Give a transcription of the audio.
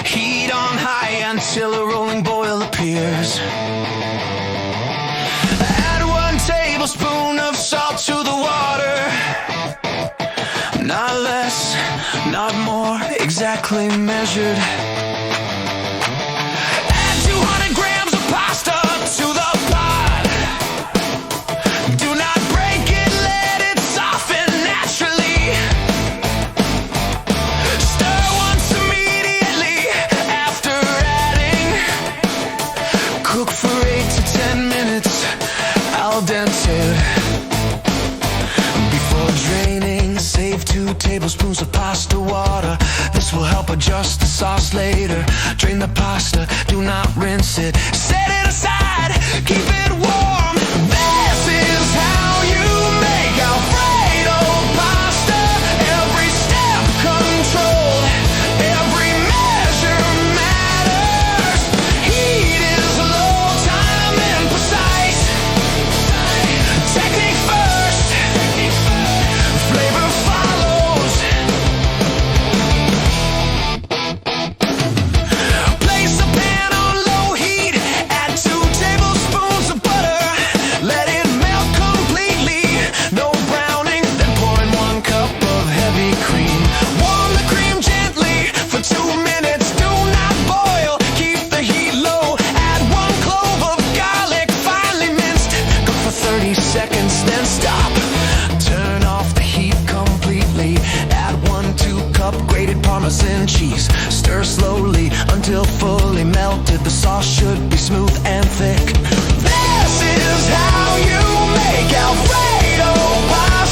Heat on high until a rolling boil appears. Add 1 tablespoon of salt to the water. Not less, not more, exactly measured. Add 200 grams of pasta to the pot. Do not break it, let it soften naturally. Stir once immediately after adding. Cook for 8 to 10 minutes al dente. Before draining, save 2 tablespoons of pasta water. This will help adjust the sauce later. Drain the pasta, do not rinse it. Set it aside, keep it warm. This is how you make Alfredo pasta. Every step controlled, every measure matters. Heat is low, time and precise. Technique first, flavor follows. Place a pan on low heat, add 2 tablespoons of butter. Let it melt completely, no browning. Then pour in 1 cup of heavy cream. Warm the cream gently for 2 minutes. Do not boil, keep the heat low. Add 1 clove of garlic, finely minced. Cook for 30 seconds, then stop. Turn off the heat completely. Add 1/2 cup grated Parmesan cheese. Stir slowly until fully melted. The sauce should be smooth and thick. This is how you make Alfredo pasta.